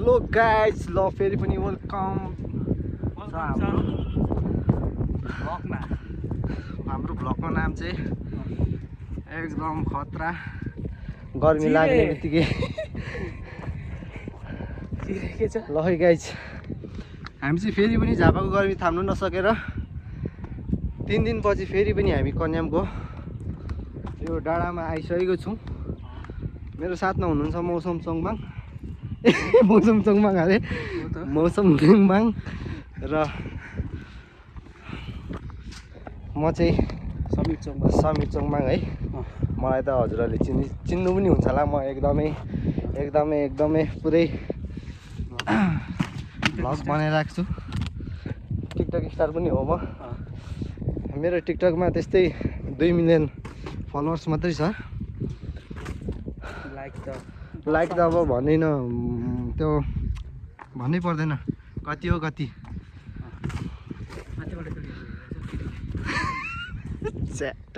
Hello guys, ल फेरि पनि वेलकम हाम्रो भ्लगको नाम चाहिँ एकदम खतरा। गर्मी लाग्ने बित्तिकै ल है गाइज, हामी चाहिँ फेरि पनि झापाको गर्मी थाम्नु नसकेर 3 दिनपछि फेरि पनि हामी कन्यामको यो डाँडामा आइसकेको छौँ। मेरो साथमा हुनुहुन्छ मौसम चङमाङ मौसम चङमाङ अरे मौसम चङमाङ र म चाहिँ समीर चङमाङ है। मलाई त हजुरहरूले चिन्नु पनि हुन्छ होला। म एकदमै पुरै भ्लग बनाइरहेको छु। टिकटक स्टार पनि हो म। मेरो टिकटकमा त्यस्तै 2 मिलियन फलोवर्स मात्रै छ। लाइक त अब भन्दैन, त्यो भन्नै पर्दैन कति हो कति।